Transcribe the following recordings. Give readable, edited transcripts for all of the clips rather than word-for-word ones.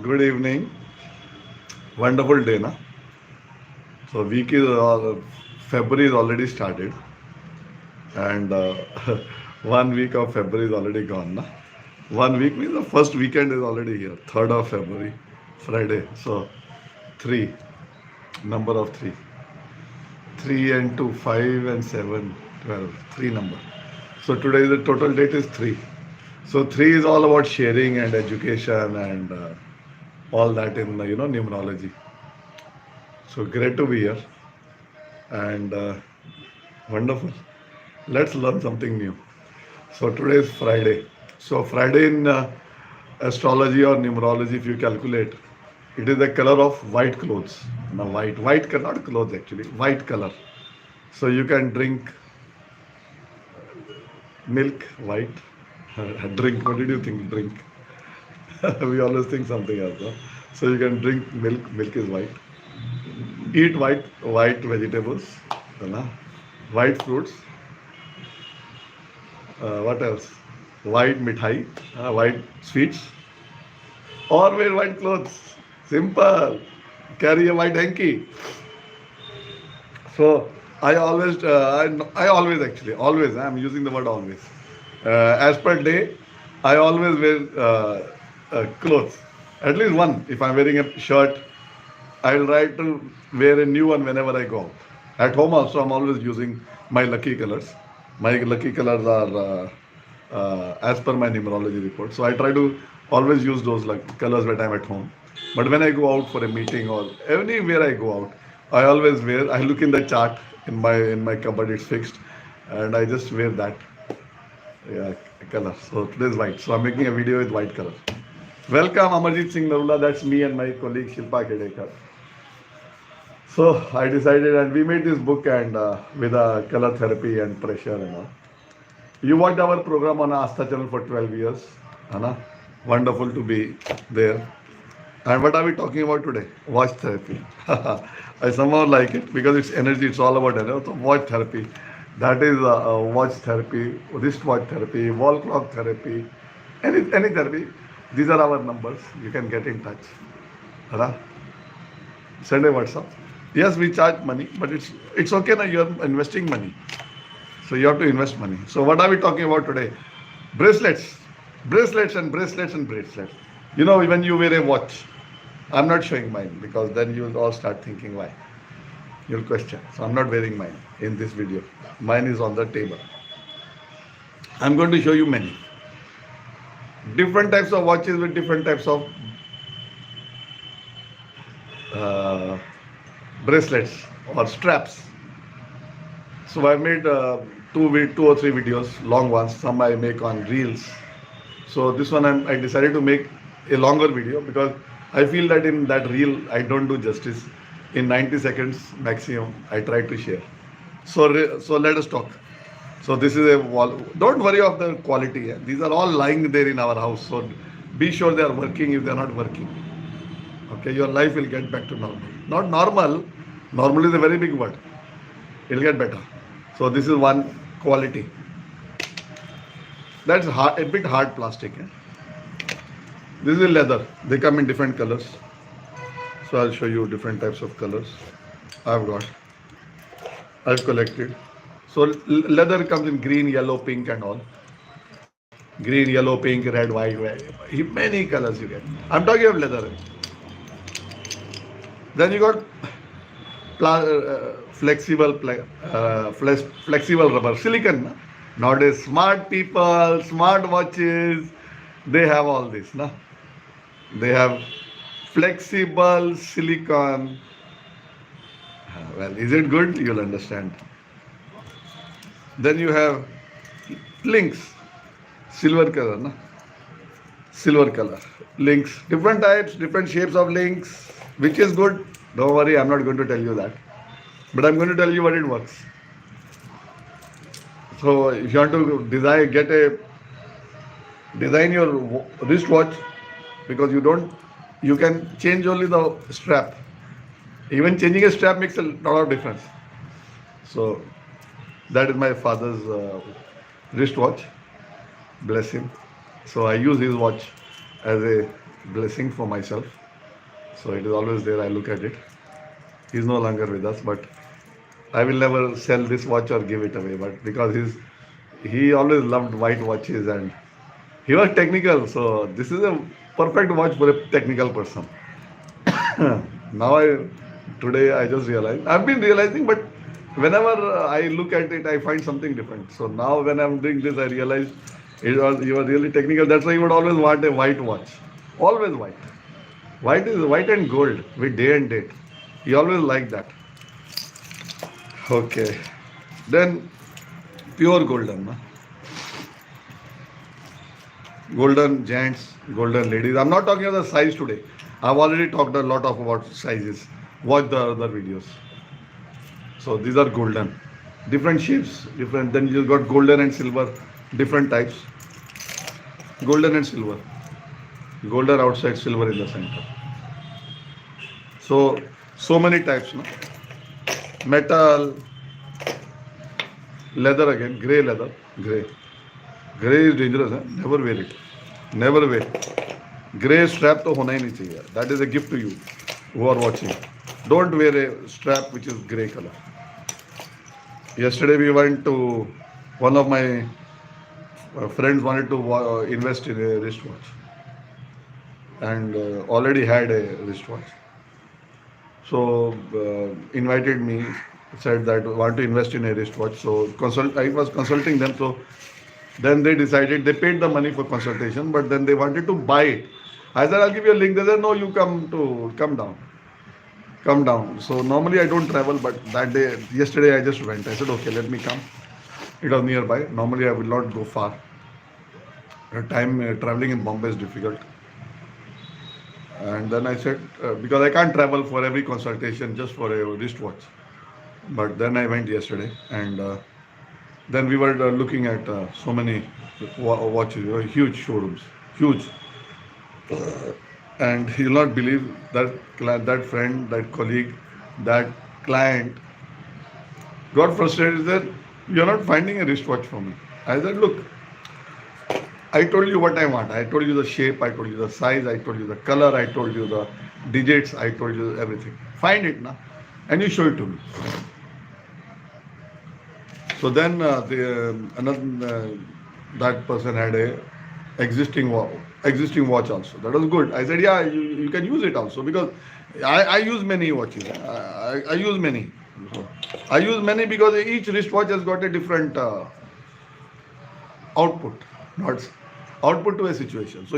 Good evening. Wonderful day, na? So week is February is already started, and 1 week of February is already gone, na? 1 week means the first weekend is already here. 3rd of February, Friday. So three, number of three, 3 and 2, 5 and 7, 12. Three number. So today the total date is three. So three is all about sharing and education and all that in numerology. So great to be here and wonderful. Let's learn something new. So today is Friday. So Friday in astrology or numerology, if you calculate, it is the color of white clothes. Now white color, not clothes actually, white color. So you can drink milk, white. Drink. What did you think? Drink. We always think something else. Huh? So you can drink milk. Milk is white. Eat white vegetables, you know, white fruits. What else? White mithai, white sweets, or wear white clothes. Simple. Carry a white hanky. So I always actually, always, I'm using the word always. As per day, I always wear clothes. At least one. If I'm wearing a shirt, I'll try to wear a new one whenever I go out. At home also, I'm always using my lucky colors. My lucky colors are as per my numerology report. So I try to always use those like colors when I'm at home. But when I go out for a meeting or anywhere I go out, I always wear. I look in the chart in my cupboard. It's fixed, and I just wear that color. So today is white. So I'm making a video with white color. Welcome Amarjit Singh Narula. That's me and my colleague Shilpa Kedekar. So I decided, and we made this book and with color therapy and pressure and all. You watched our program on Astha channel for 12 years. Anna? Wonderful to be there. And what are we talking about today? Watch therapy. I somehow like it because it's energy. It's all about energy. So watch therapy. That is watch therapy, wristwatch therapy, wall clock therapy, any therapy. These are our numbers. You can get in touch. Right? Send a WhatsApp. Yes, we charge money, but it's okay now. You're investing money. So you have to invest money. So what are we talking about today? Bracelets. Bracelets and bracelets and bracelets. You know, when you wear a watch, I'm not showing mine because then you'll all start thinking why. You'll question. So I'm not wearing mine in this video. Mine is on the table. I'm going to show you many. Different types of watches with different types of bracelets or straps. So I made two or three videos, long ones. Some I make on reels. So this one I decided to make a longer video because I feel that in that reel I don't do justice. In 90 seconds maximum, I try to share. So let us talk. So this is a wall. Don't worry of the quality. These are all lying there in our house. So be sure they are working. If they are not working, okay, your life will get back to normal. Not normal. Normal is a very big word. It'll get better. So this is one quality. That's hard, a bit hard plastic. This is leather. They come in different colors. So I'll show you different types of colors I've collected. So leather comes in green, yellow, pink and all. Green, yellow, pink, red, white. Many colors you get. I'm talking of leather. Then you got flexible rubber, silicon. Nowadays, smart people, smart watches, they have all this. They have flexible silicon. Well, is it good? You'll understand. Then you have links, silver color. Silver color. Links, different types, different shapes of links. Which is good? Don't worry, I'm not going to tell you that. But I'm going to tell you what it works. So if you want to design your wristwatch, because you can change only the strap. Even changing a strap makes a lot of difference. So that is my father's wristwatch. Bless him. So I use his watch as a blessing for myself. So it is always there. I look at it. He's no longer with us, but I will never sell this watch or give it away. But because he always loved white watches and he was technical. So this is a perfect watch for a technical person. Now today I just realized I've been realizing, but whenever I look at it, I find something different. So now when I'm doing this, I realize you are really technical. That's why you would always want a white watch, always white. White is white and gold with day and date. You always like that. Okay, then pure golden, na? Golden gents, golden ladies. I'm not talking about the size today. I've already talked a lot of about sizes. Watch the other videos. So these are golden, different shapes, different. Then you got golden and silver, different types. Golden and silver, golden outside, silver in the center. So many types, no? Metal, leather again, grey leather, grey. Grey is dangerous, huh? Never wear it. Never wear. Grey strap तो होना ही नहीं चाहिए. That is a gift to you who are watching. Don't wear a strap which is grey color. Yesterday we went to one of my friends wanted to invest in a wristwatch and already had a wristwatch. So invited me, said that want to invest in a wristwatch. So I was consulting them. So then they decided, they paid the money for consultation, but then they wanted to buy it. I said, I'll give you a link. They said, no, you come down. Come down. So normally I don't travel, but that day, yesterday I just went. I said, okay, let me come. It was nearby. Normally I will not go far. Traveling in Bombay is difficult. And then I said, because I can't travel for every consultation just for a wristwatch. But then I went yesterday and then we were looking at so many watches, huge showrooms, huge. And you'll not believe that friend, that colleague, that client got frustrated that you're not finding a wristwatch for me. I said, look, I told you what I want. I told you the shape, I told you the size, I told you the color, I told you the digits, I told you everything. Find it now and you show it to me. So then that person had a existing watch also. That was good. I said, yeah, you can use it also because I use many watches. I use many. So I use many because each wristwatch has got a different output, not output to a situation. So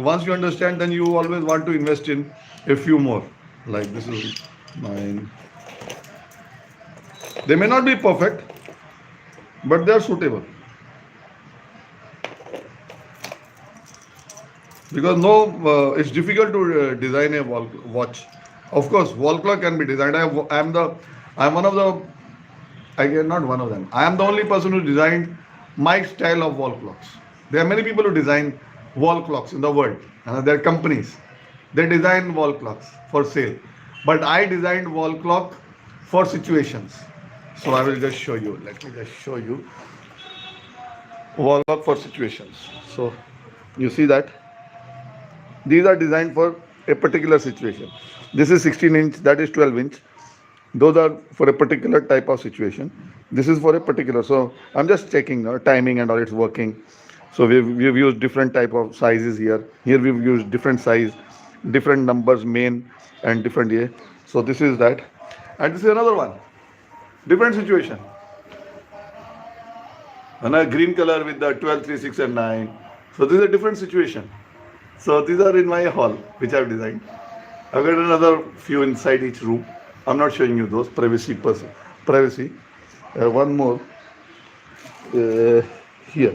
once you understand, then you always want to invest in a few more. Like this is mine. They may not be perfect, but they are suitable. Because it's difficult to design a watch. Of course, wall clock can be designed. I am one of the, not one of them. I am the only person who designed my style of wall clocks. There are many people who design wall clocks in the world. There are companies. They design wall clocks for sale. But I designed wall clock for situations. So I will just show you. Let me just show you. Wall clock for situations. So you see that? These are designed for a particular situation. This is 16 inch, that is 12 inch. Those are for a particular type of situation. This is for a particular. So I'm just checking timing and all it's working. So we've used different type of sizes here. Here we've used different size, different numbers, main and different here. So this is that. And this is another one. Different situation. And a green color with the 12, 3, 6 and 9. So this is a different situation. So these are in my hall, which I've designed. I've got another few inside each room. I'm not showing you those, privacy. One more here.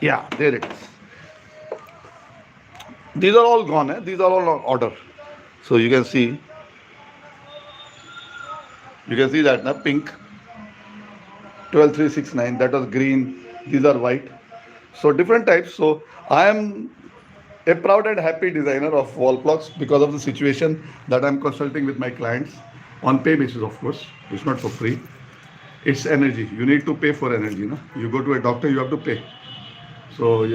Yeah, there it is. These are all gone. These are all on order. So you can see that pink 12369, that was green. These are white. So different types. So I am a proud and happy designer of wall clocks because of the situation that I'm consulting with my clients on pay basis, of course. It's not for free. It's energy. You need to pay for energy. No? You go to a doctor, you have to pay. So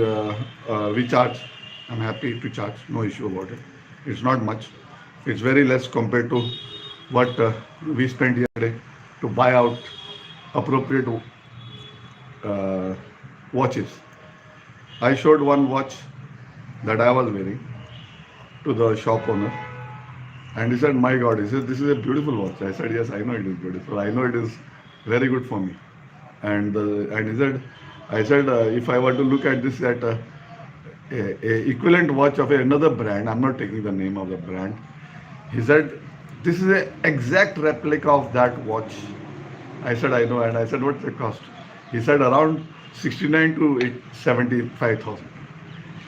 we charge. I'm happy to charge, no issue about it. It's not much. It's very less compared to what we spent yesterday to buy out appropriate uh, watches. I showed one watch that I was wearing to the shop owner, and he said, "My God," he said, "this is a beautiful watch." I said, "Yes, I know it is beautiful. I know it is very good for me." And he said, "I said if I were to look at this at a equivalent watch of another brand, I'm not taking the name of the brand." He said, "This is an exact replica of that watch." I said, "I know," and I said, "What's the cost?" He said, "Around 69 to 75,000."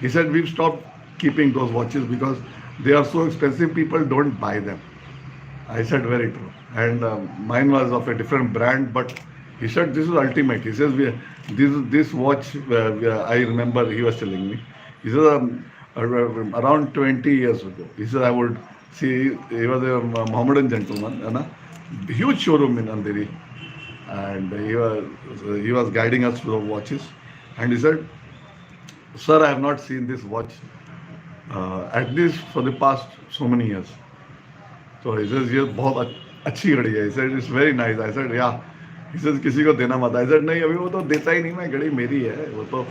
He said, "We've stopped keeping those watches because they are so expensive, people don't buy them." I said, "Very true." And mine was of a different brand, but he said, "This is ultimate." He says, this watch, I remember he was telling me, he said, around 20 years ago, he said, I would see, he was a Mohammedan gentleman, and a huge showroom in Andheri, and he was guiding us to the watches, and he said, "Sir, I have not seen this watch at least for the past so many years." So he says, "ये बहुत अच्छी घड़ी है." He said, "It's very nice." I said, "Yeah." He says, "किसी को देना मत." I said, "नहीं, अभी वो तो देता ही नहीं, मैं घड़ी मेरी है वो तो."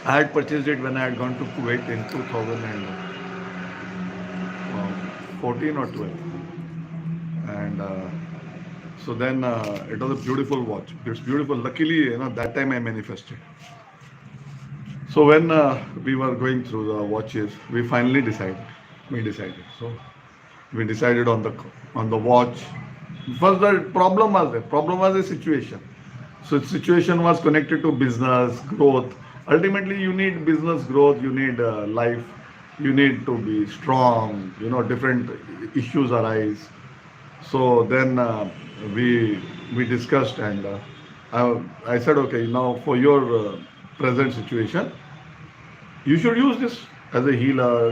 I had purchased it when I had gone to Kuwait in 2014 or 12, and so then it was a beautiful watch. It's beautiful. Luckily, that time I manifested. So when we were going through the watches, we finally decided. We decided. So we decided on the watch. First, the problem was there. Problem was the situation. So situation was connected to business growth. Ultimately, you need business growth. You need life. You need to be strong. Different issues arise. So then we discussed, and I said, okay, now for your present situation, you should use this as a healer.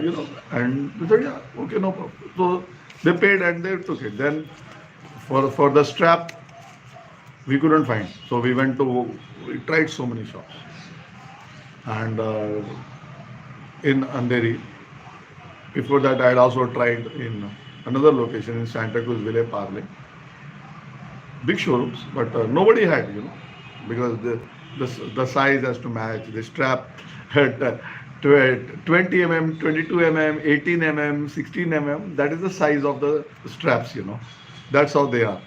And they said, yeah, okay, no problem. So they paid and they took it. Then for the strap, we couldn't find. So we tried so many shops. And in Andheri, before that, I had also tried in another location in Santa Cruz, Ville Parle. Big showrooms, but nobody had, because the size has to match. The strap had 20 mm, 22 mm, 18 mm, 16 mm. That is the size of the straps. That's how they are.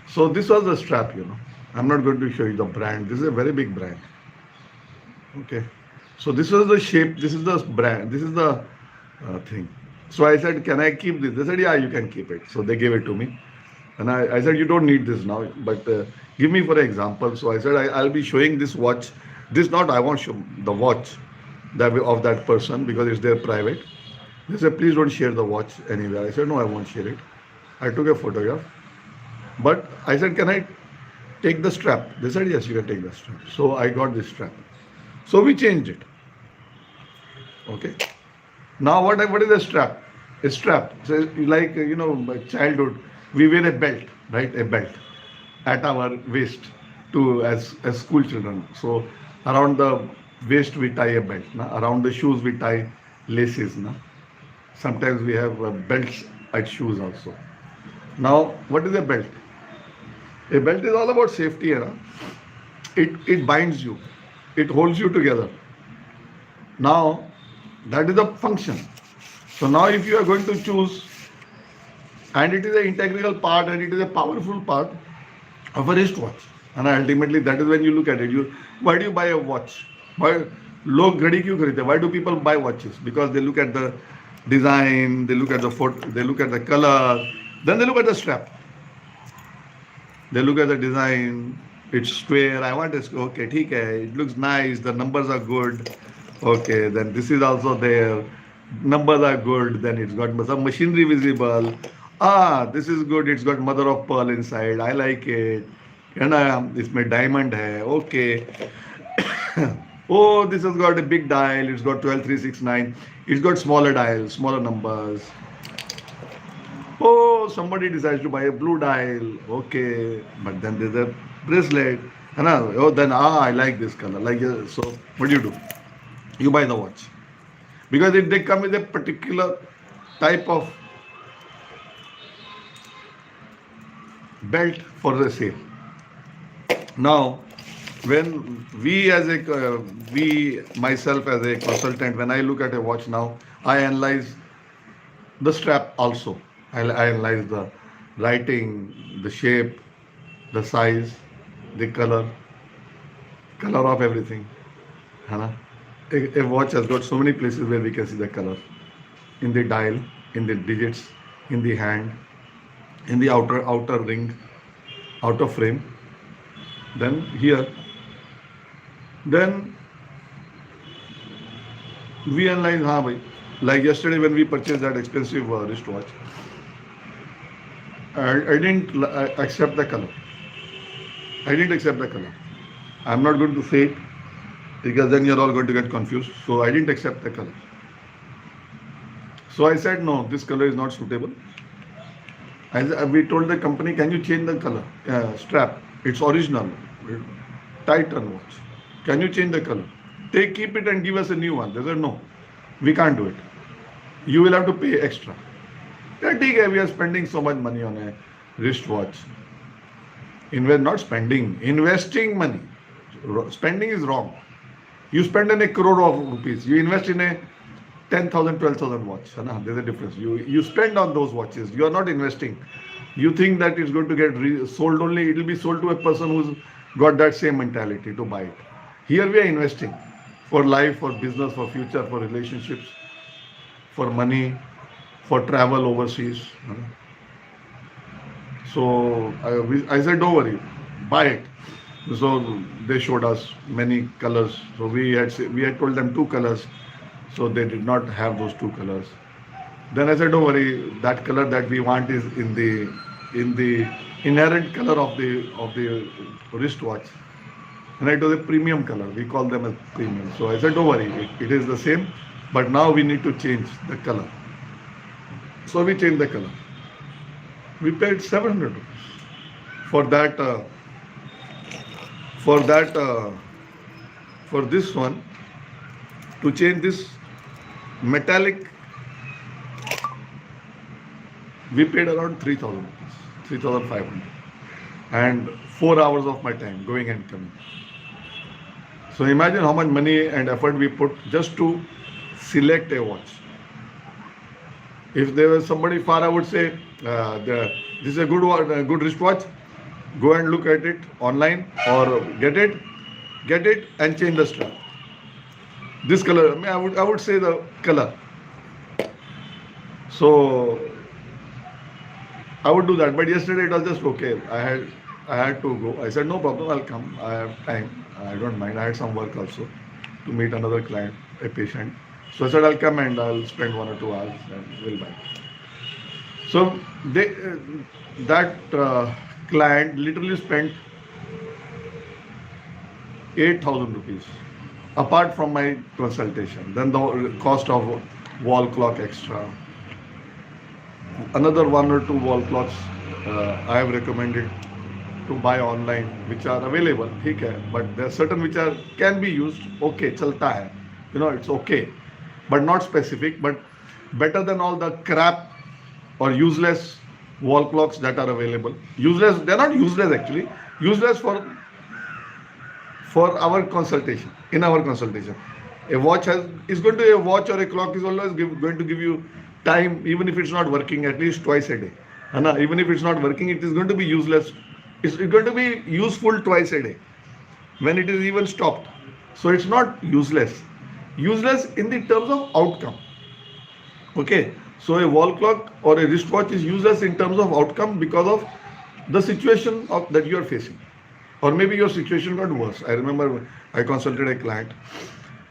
So this was the strap. I'm not going to show you the brand. This is a very big brand. Okay. So this was the shape. This is the brand. This is the thing. So I said, "Can I keep this?" They said, "Yeah, you can keep it." So they gave it to me. And I said, "You don't need this now, but give me for example." So I said, I'll be showing this watch. This not, I won't show the watch of that person because it's their private. They said, "Please don't share the watch anywhere." I said, "No, I won't share it." I took a photograph. But I said, "Can I take the strap?" They said, "Yes, you can take the strap." So I got this strap. So we changed it. Okay. Now what is a strap? A strap. So like my childhood, we wear a belt, right? A belt at our waist as school children. So around the waist we tie a belt. Around the shoes we tie laces. Sometimes we have belts at shoes also. Now what is a belt? A belt is all about safety. It binds you. It holds you together. Now that is the function. So now if you are going to choose, and it is an integral part and it is a powerful part of a wristwatch, and ultimately that is when you look at it. Why do you buy a watch? Why लोग घड़ी क्यों खरीदते? Why do people buy watches? Because they look at the design, they look at the photo, they look at the color, then they look at the strap. They look at the design. It's square. I want it. Okay, ठीक है. It looks nice. The numbers are good. Okay, then this is also there. Numbers are good. Then it's got some machinery visible. This is good. It's got mother of pearl inside. I like it. इसमें diamond है. Okay. Oh, this has got a big dial. It's got 12369. It's got smaller dials, smaller numbers. Oh, somebody decides to buy a blue dial. Okay, but then there's a bracelet. Then I like this color. So what do? You buy the watch. because they come with a particular type of belt for the sale. Now, when we myself as a consultant, when I look at a watch now, I analyze the strap also. I analyze the writing, the shape, the size, the color of everything. है ना? A watch has got so many places where we can see the color in the dial, in the digits, in the hand, in the outer ring, outer frame. Then here, then we analyze. हाँ भाई, like yesterday when we purchased that expensive wristwatch, I didn't accept the color. I didn't accept the color. I'm not going to say it because then you're all going to get confused. So I didn't accept the color. So I said, no, this color is not suitable. We told the company, can you change the color? Strap. It's original. Titan watch. Can you change the color? They keep it and give us a new one. They said, no, we can't do it. You will have to pay extra. We are spending so much money on a wristwatch. Not spending, investing money. Spending is wrong. You spend in a crore of rupees. You invest in a 10,000, 12,000 watch. There's a difference. You spend on those watches. You are not investing. You think that it's going to get sold only. It will be sold to a person who's got that same mentality to buy it. Here we are investing for life, for business, for future, for relationships, for money, for travel overseas. So I said, don't worry, buy it. So they showed us many colors. So we had told them 2 colors. So they did not have those 2 colors. Then I said, don't worry, that color that we want is in the inherent color of the wristwatch. And it was a premium color. We call them as premium. So I said, don't worry, it is the same, but now we need to change the color. So we changed the color. We paid 700 rupees for this one, to change this metallic. We paid around 3,000 rupees, 3,500, and 4 hours of my time going and coming. So imagine how much money and effort we put just to select a watch. If there was somebody far, I would say, this is a good wristwatch. Go and look at it online, or get it and change the strap. This color, I would say the color. So I would do that. But yesterday it was just okay. I had to go. I said, no problem, I'll come. I have time. I don't mind. I had some work also to meet another client, a patient. So I said, I'll come and I'll spend 1 or 2 hours and we'll buy. So that client literally spent 8,000 rupees apart from my consultation. Then the cost of wall clock extra. Another 1 or 2 wall clocks I have recommended to buy online, which are available. But there are certain which can be used. Okay, chalta hai. It's okay, but not specific. But better than all the crap or useless wall clocks that are available. Useless, they're not useless actually. Useless for our consultation. In our consultation, a watch is going to a watch or a clock is always going to give you time, even if it's not working, at least twice a day. Even if it's not working, it is going to be useless. It's going to be useful twice a day when it is even stopped. So it's not useless. Useless in the terms of outcome. Okay. So a wall clock or a wristwatch is useless in terms of outcome because of the situation that you are facing. Or maybe your situation got worse. I remember I consulted a client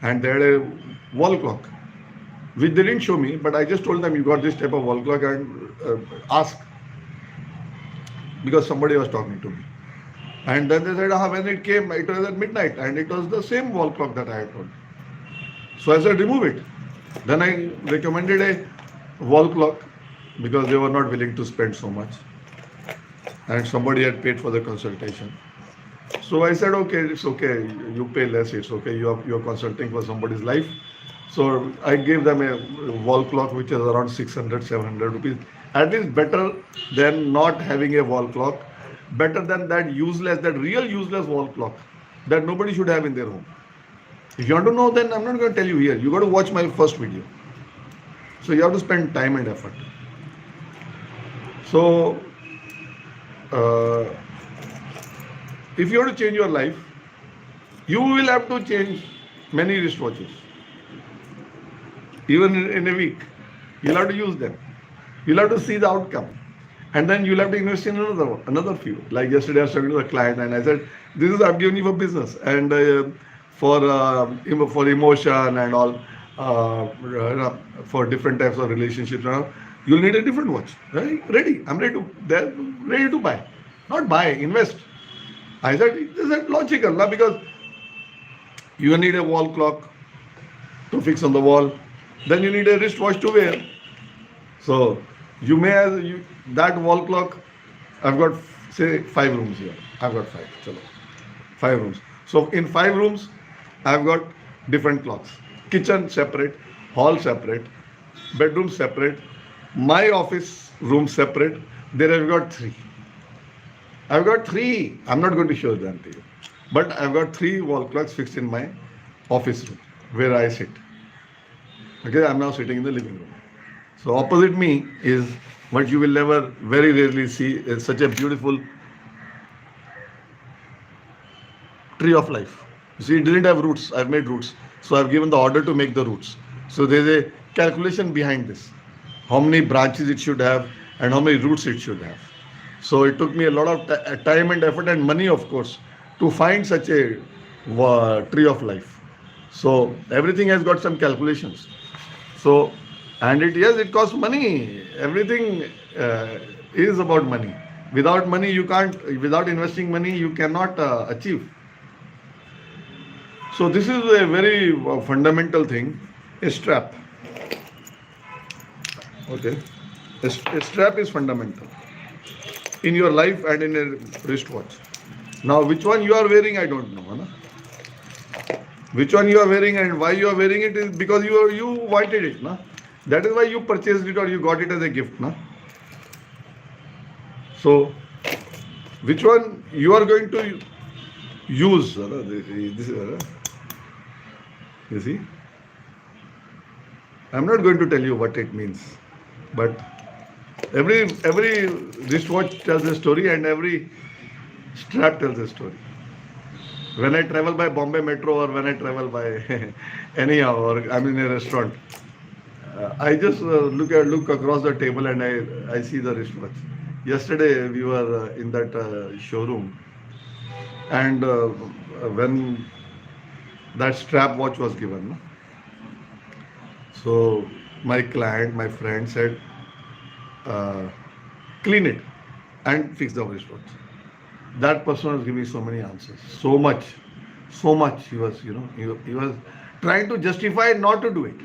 and they had a wall clock, which they didn't show me, but I just told them, you got this type of wall clock, and ask, because somebody was talking to me. And then they said, when it came, it was at midnight, and it was the same wall clock that I had told. So I said, remove it. Then I recommended a wall clock because they were not willing to spend so much. And somebody had paid for the consultation. So I said, okay, it's okay. You pay less, it's okay. You're consulting for somebody's life. So I gave them a wall clock which is around 600, 700 rupees. At least better than not having a wall clock. Better than that useless, that real useless wall clock that nobody should have in their home. If you want to know, then I'm not going to tell you here. You got to watch my first video. So you have to spend time and effort. So uh, if you want to change your life, you will have to change many wristwatches. Even in a week, you'll have to use them. You'll have to see the outcome. And then you'll have to invest in another few. Like yesterday, I was talking to a client and I said, "This is I've given you for business and for emotion and all, for different types of relationships. You'll need a different watch. Right? Ready? I'm ready to. They're ready to buy, not buy, invest." I said, "This is logical, na? Because you need a wall clock to fix on the wall. Then you need a wristwatch to wear. So you may have that wall clock. I've got say 5 rooms here. I've got 5. Chalo. 5 rooms. So in 5 rooms, I've got different clocks. Kitchen separate, hall separate, bedroom separate, my office room separate. There I've got 3. I've got 3. I'm not going to show them to you. But I've got 3 wall clocks fixed in my office room where I sit. Okay, I'm now sitting in the living room. So opposite me is what you will never, very rarely see, is such a beautiful tree of life. You see, it didn't have roots. I've made roots. So I've given the order to make the roots. So there's a calculation behind this. How many branches it should have and how many roots it should have. So it took me a lot of time and effort and money, of course, to find such a tree of life. So everything has got some calculations. So, and it costs money. Everything is about money. Without money, you can't, without investing money, you cannot achieve. So this is a very fundamental thing, a strap. Okay. A strap is fundamental in your life and in a wristwatch. Now, which one you are wearing, I don't know. Huh? Which one you are wearing and why you are wearing it is because you wanted it. Na? That is why you purchased it or you got it as a gift. Na? So, which one you are going to use? This is, you see? I'm not going to tell you what it means, but every wristwatch tells a story and every strap tells a story. When I travel by Bombay Metro or when I travel by anyhow, or I'm in a restaurant, I just look across the table and I see the wristwatch. Yesterday we were in that showroom, and when that strap watch was given, no? So my client, my friend said, clean it and fix the wristwatch. That person was giving so many answers, so much. He was, he was trying to justify not to do it.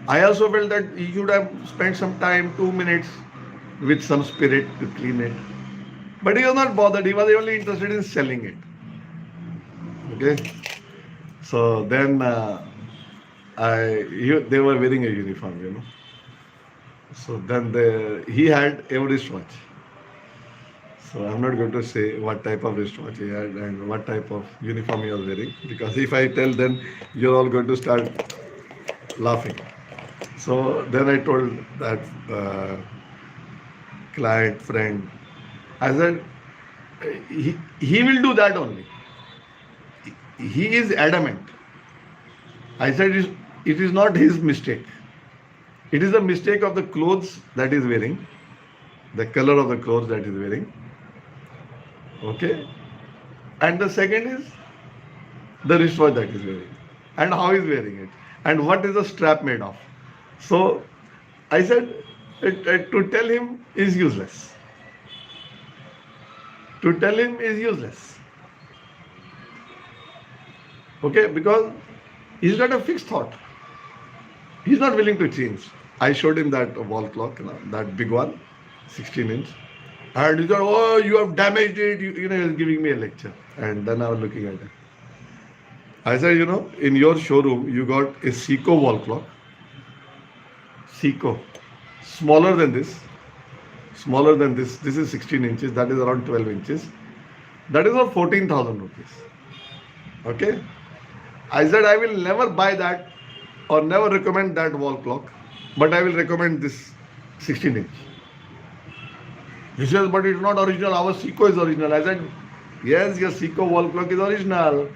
I also felt that he should have spent some time, 2 minutes, with some spirit to clean it. But he was not bothered. He was only interested in selling it. Okay. So then they were wearing a uniform, So then he had a wristwatch. So I'm not going to say what type of wristwatch he had and what type of uniform he was wearing, because if I tell, then you're all going to start laughing. So then I told that client, friend, I said, he will do that only. He is adamant. I said, it is not his mistake. It is a mistake of the clothes that is wearing, the color of the clothes that is wearing. Okay. And the second is the wristwatch that is wearing and how he's wearing it and what is the strap made of. So I said, to tell him is useless. To tell him is useless. Okay, because he's got a fixed thought. He's not willing to change. I showed him that wall clock, that big one, 16-inch. And he said, oh, you have damaged it. He was giving me a lecture. And then I was looking at it. I said, in your showroom, you got a Seiko wall clock. Seiko. Smaller than this. Smaller than this. This is 16 inches. That is around 12 inches. That is for 14,000 rupees. Okay. I said, I will never buy that or never recommend that wall clock. But I will recommend this 16 inch. He says, but it's not original. Our Seiko is original. I said, yes, your Seiko wall clock is original.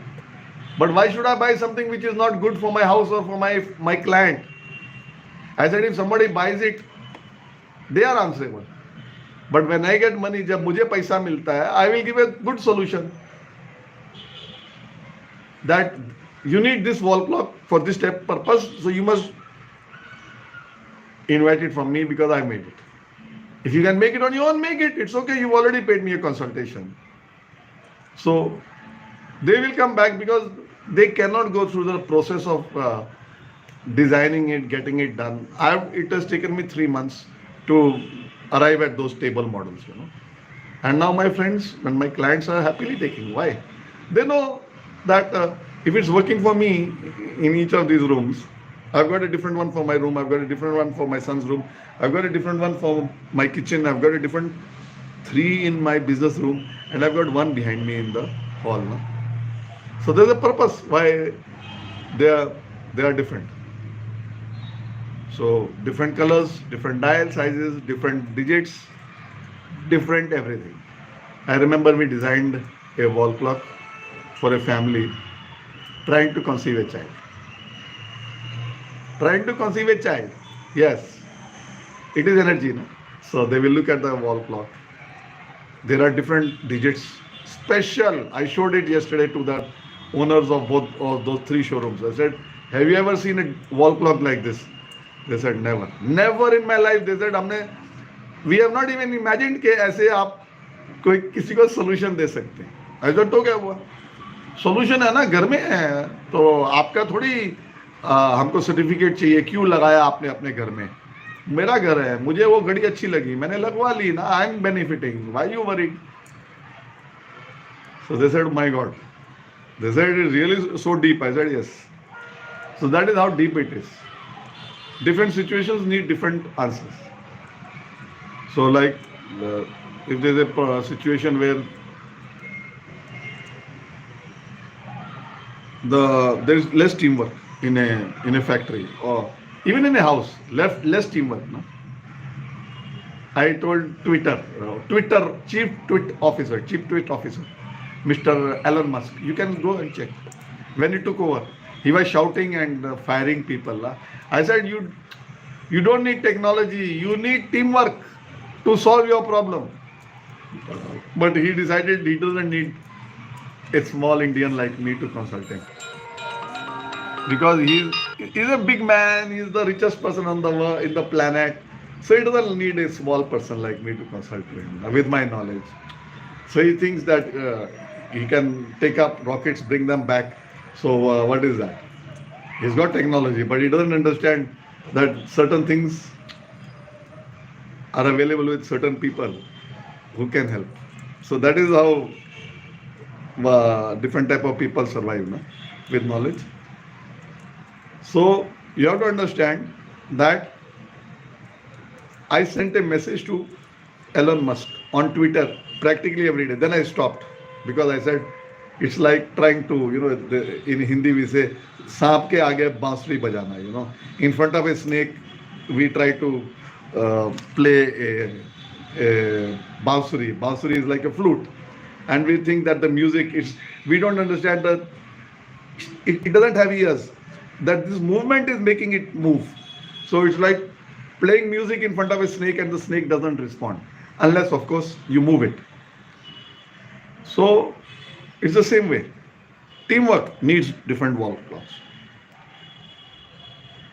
But why should I buy something which is not good for my house or for my client? I said, if somebody buys it, they are answerable. But when I get money, जब मुझे पैसा मिलता है, I will give a good solution. That you need this wall clock for this type purpose, so you must invite it from me because I made it. If you can make it on your own, make it. It's okay. You've already paid me a consultation. So they will come back because they cannot go through the process of designing it, getting it done. It has taken me 3 months to arrive at those table models, And now my friends and my clients are happily taking. Why? They know that if it's working for me in each of these rooms, I've got a different one for my room, I've got a different one for my son's room, I've got a different one for my kitchen, I've got a different 3 in my business room, and I've got 1 behind me in the hall. No? So there's a purpose why they are different. So different colors, different dial sizes, different digits, different everything. I remember we designed a wall clock for a family trying to conceive a child. Trying to conceive a child. Yes. It is energy. No? So they will look at the wall clock. There are different digits. Special. I showed it yesterday to the owners of both of those 3 showrooms. I said, have you ever seen a wall clock like this? They said, never. Never in my life. They said, we have not even imagined कि ऐसे आप कोई किसी को solution दे सकते हैं. I said, तो क्या हुआ? Solution है ना, घर में है. तो आपका थोड़ी हमको सर्टिफिकेट चाहिए, क्यों लगाया आपने अपने घर में? मेरा घर है, मुझे वो घड़ी अच्छी लगी, मैंने लगवा ली ना. I am benefiting. Why you worried? So they said, my God. They said, it is really so deep. I said, yes. So that is how deep it is. Different situations need different answers. So like if there is a situation where there is less teamwork in a factory or even in a house, less teamwork. No? I told Twitter chief tweet officer, Mr. Elon Musk. You can go and check. When he took over, he was shouting and firing people. I said, you don't need technology, you need teamwork to solve your problem. But he decided he doesn't need a small Indian like me to consult him. Because he's a big man, he's the richest person in the planet. So he doesn't need a small person like me to consult him with my knowledge. So he thinks that he can take up rockets, bring them back. So what is that? He's got technology, but he doesn't understand that certain things are available with certain people who can help. So that is how different type of people survive, no? With knowledge. So you have to understand that I sent a message to Elon Musk on Twitter practically every day. Then I stopped because I said it's like trying to, in Hindi we say, सांप के आगे बांसुरी बजाना, In front of a snake, we try to play a bansuri. Bansuri is like a flute. And we think that the music we don't understand that it doesn't have ears. That this movement is making it move. So it's like playing music in front of a snake and the snake doesn't respond. Unless, of course, you move it. So it's the same way. Teamwork needs different wall clocks.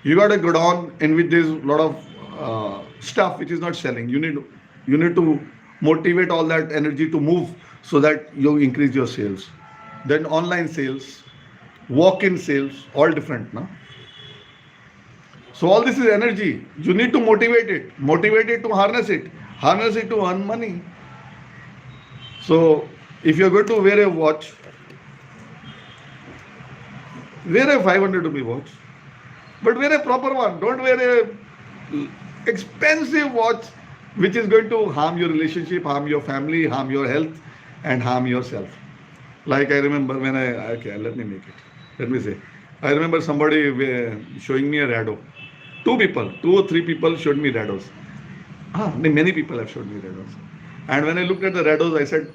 You got a godown in which there's a lot of stuff which is not selling. You need to motivate all that energy to move so that you increase your sales. Then online sales, walk-in sales, all different, no? So all this is energy. You need to motivate it to harness it to earn money. So if you're going to wear a watch, Wear a 500 rupee watch, but wear a proper one. Don't wear a expensive watch which is going to harm your relationship, harm your family, harm your health, and harm yourself. Like I remember when okay, let me make it. Let me say, I remember somebody showing me a Rado. Two or three people showed me Rados. Many people have showed me Rados. And when I looked at the Rados, I said,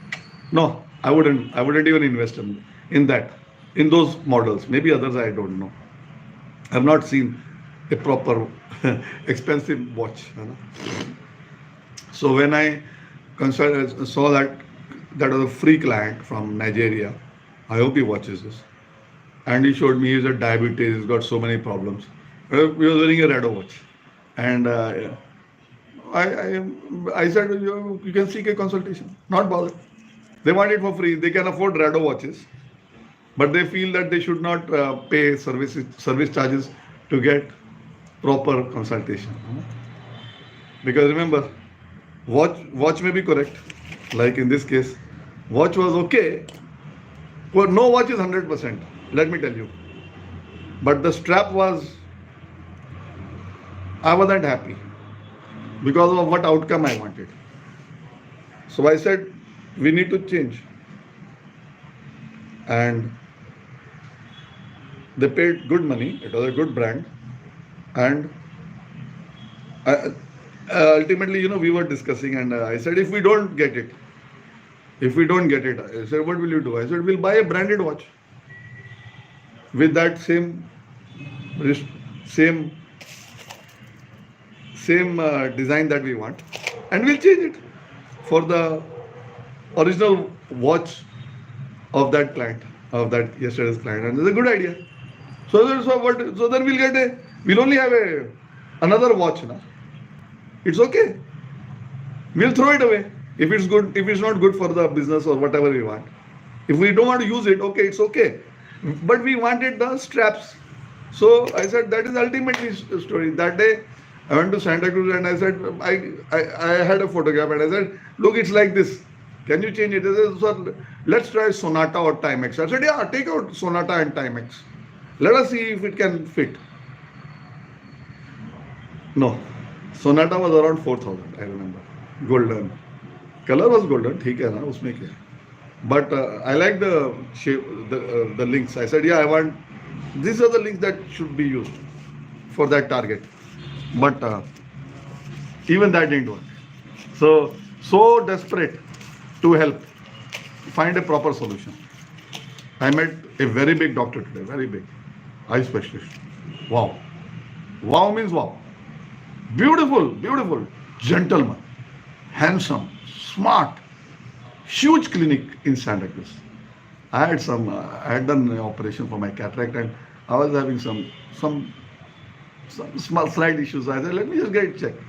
no, I wouldn't even invest in that, in those models. Maybe others I don't know. I've not seen a proper expensive watch. So when I saw that was a free client from Nigeria, I hope he watches this. And he showed me he's got diabetes, he's got so many problems. He was wearing a Rado watch. And I said, you can seek a consultation, not bother. They want it for free. They can afford Rado watches, but they feel that they should not pay service charges to get proper consultation. Because remember, watch may be correct. Like in this case, watch was okay. Well, no watch is 100%. Let me tell you. But the strap was, I wasn't happy because of what outcome I wanted. So I said, we need to change. And they paid good money. It was a good brand. And ultimately, we were discussing, and I said, if we don't get it, I said, what will you do? I said, we'll buy a branded watch with that same design that we want, and we'll change it for the original watch of that client, of that yesterday's client, and it's a good idea. So then we'll only have another watch now. It's okay. We'll throw it away if it's good. If it's not good for the business or whatever we want, if we don't want to use it, okay, it's okay. But we wanted the straps. So I said, that is ultimately the story. That day I went to Santa Cruz and I said, I had a photograph and I said, look, it's like this. Can you change it? They said, so let's try Sonata or Timex. I said, yeah, take out Sonata and Timex. Let us see if it can fit. No. Sonata was around 4,000, I remember. Golden. Color was golden. ठीक है ना, उसमें क्या? But I like the shape, the links. I said, yeah, I want, these are the links that should be used for that target. But even that didn't work. So desperate to help find a proper solution. I met a very big doctor today, very big, eye specialist. Wow. Wow means wow. Beautiful, gentleman, handsome, smart, huge clinic in Santa Cruz. I had done an operation for my cataract and I was having some small slight issues. I said, let me just get it checked.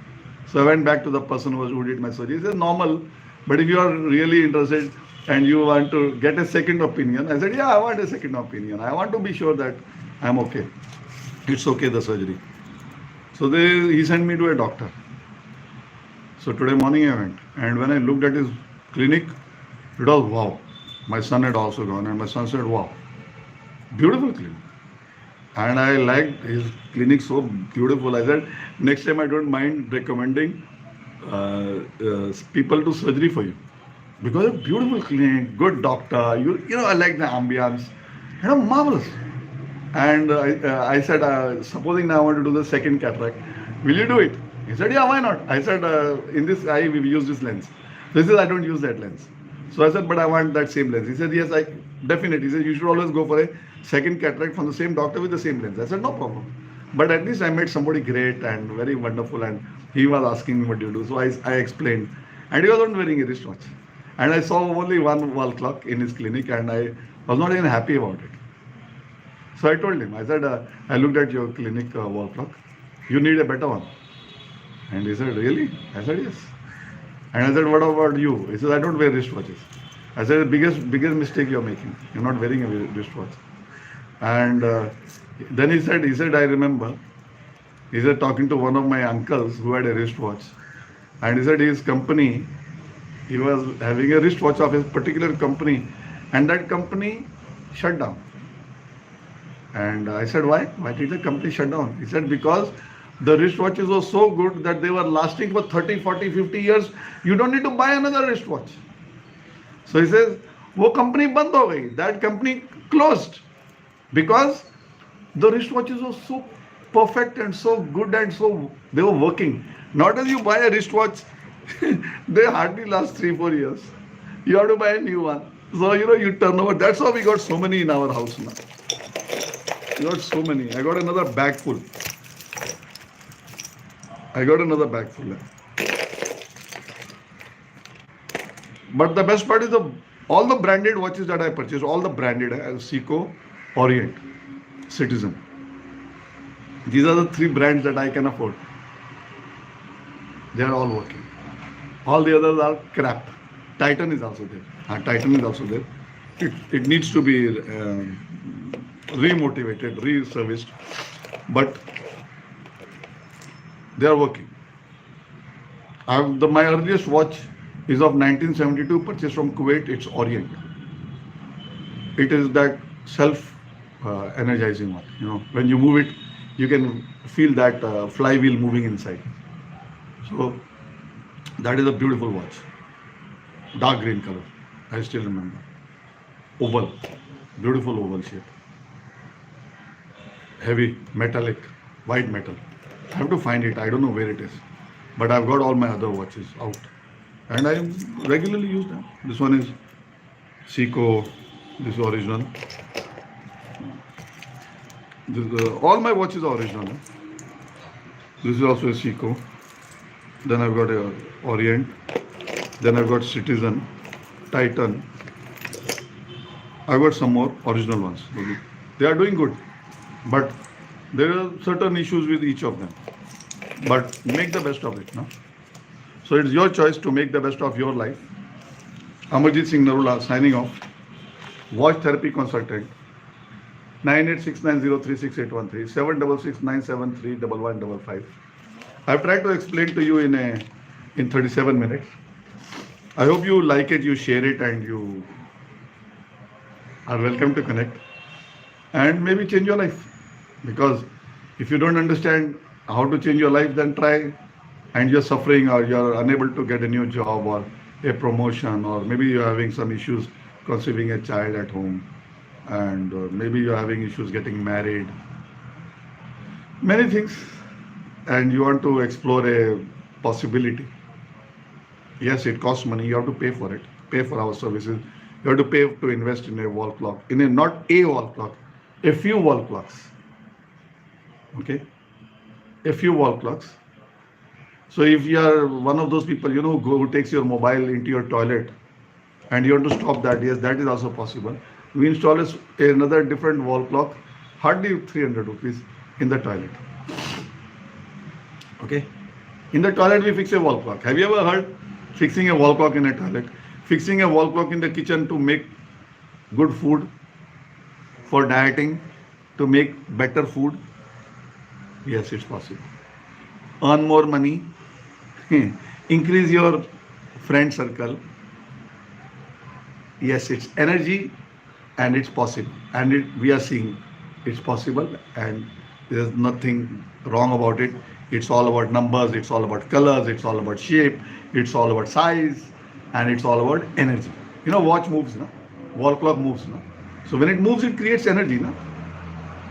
So I went back to the person who did my surgery. He said, normal, but if you are really interested and you want to get a second opinion, I said, yeah, I want a second opinion. I want to be sure that I'm okay. It's okay, the surgery. So he sent me to a doctor. So today morning I went, and when I looked at his clinic, it was wow. My son had also gone, and my son said, wow, beautiful clinic. And I liked his clinic so beautiful. I said, next time I don't mind recommending people to surgery for you. Because a beautiful clinic, good doctor, I like the ambience, marvelous. And I said, supposing now I want to do the second cataract, will you do it? He said, yeah, why not? I said, in this eye, we use this lens. So he says, I don't use that lens. So I said, but I want that same lens. He said, yes, definitely. He said, you should always go for a second cataract from the same doctor with the same lens. I said, no problem. But at least I met somebody great and very wonderful, and he was asking me what you do. So I explained. And he was not wearing a wristwatch. And I saw only one wall clock in his clinic, and I was not even happy about it. So I told him, I said, I looked at your clinic wall clock. You need a better one. And he said, really? I said, yes. And I said, what about you? He said, I don't wear wristwatches. I said, the biggest mistake you're making. You're not wearing a wristwatch. And then he said, I remember, he said, talking to one of my uncles who had a wristwatch. And he said, his company, he was having a wristwatch of his particular company, and that company shut down. And I said, why? Why did the company shut down? He said, because the wristwatches were so good that they were lasting for 30, 40, 50 years. You don't need to buy another wristwatch. So he says, वो company बंद हो गई. That company closed because the wristwatches were so perfect and so good and so they were working. Not as you buy a wristwatch, they hardly last 3-4 years. You have to buy a new one. So you turn over. That's how we got so many in our house now. We got so many. I got another bag full. But the best part is all the branded watches that I purchased, all the branded, Seiko, Orient, Citizen. These are the 3 brands that I can afford. They are all working. All the others are crap. Titan is also there. It needs to be remotivated, re-serviced, but they are working. My earliest watch is of 1972, purchased from Kuwait. It's Orient. It is that self-energizing one. When you move it, you can feel that flywheel moving inside. So that is a beautiful watch. Dark green color. I still remember. Oval. Beautiful oval shape. Heavy, metallic, white metal. I have to find it. I don't know where it is. But I've got all my other watches out. And I regularly use them. This one is Seiko. This is original. All my watches are original. This is also a Seiko. Then I've got a Orient. Then I've got Citizen, Titan. I've got some more original ones. They are doing good. But there are certain issues with each of them. But make the best of it. No? So it's your choice to make the best of your life. Amarjit Singh Narula signing off. Watch Therapy Consultant. 9869036813 7669731155. I've tried to explain to you in 37 minutes. I hope you like it, you share it, and you are welcome to connect and maybe change your life. Because if you don't understand how to change your life, then try, and you're suffering or you're unable to get a new job or a promotion, or maybe you're having some issues conceiving a child at home, and maybe you're having issues getting married, many things, and you want to explore a possibility. Yes, it costs money. You have to pay for it, pay for our services. You have to pay to invest in a wall clock, not a wall clock, a few wall clocks. Okay, a few wall clocks. So if you are one of those people, who takes your mobile into your toilet, and you want to stop that, yes, that is also possible. We install another different wall clock, hardly 300 rupees, in the toilet. Okay, in the toilet we fix a wall clock. Have you ever heard fixing a wall clock in a toilet? Fixing a wall clock in the kitchen to make good food, for dieting, to make better food. Yes, it's possible. Earn more money, increase your friend circle. Yes, it's energy, and it's possible. And we are seeing it's possible, and there's nothing wrong about it. It's all about numbers, it's all about colors, it's all about shape, it's all about size, and it's all about energy. Watch moves, no? Wall clock moves, no? So when it moves, it creates energy, no?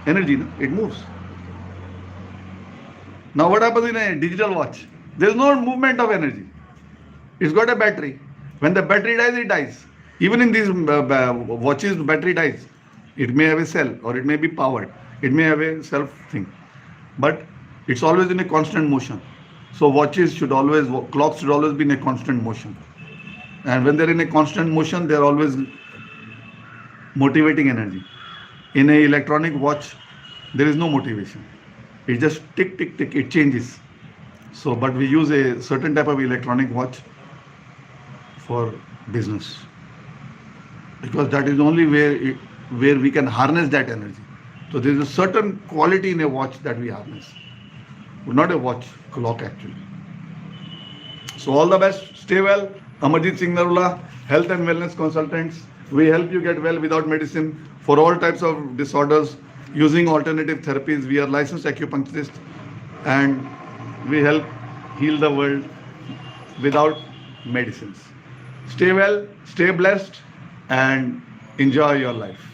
Energy, no? It moves. Now what happens in a digital watch? There's no movement of energy. It's got a battery. When the battery dies, it dies. Even in these watches, the battery dies. It may have a cell, or it may be powered. It may have a self thing. But it's always in a constant motion. So clocks should always be in a constant motion. And when they're in a constant motion, they're always motivating energy. In an electronic watch, there is no motivation. It just tick, tick, tick, it changes. So, but we use a certain type of electronic watch for business, because that is the only where we can harness that energy. So there is a certain quality in a watch that we harness, not a watch, clock actually. So all the best, stay well. Amarjit Singh Narula, Health and Wellness Consultants. We help you get well without medicine for all types of disorders. using alternative therapies. We are licensed acupuncturists and we help heal the world without medicines. Stay well, stay blessed, and enjoy your life.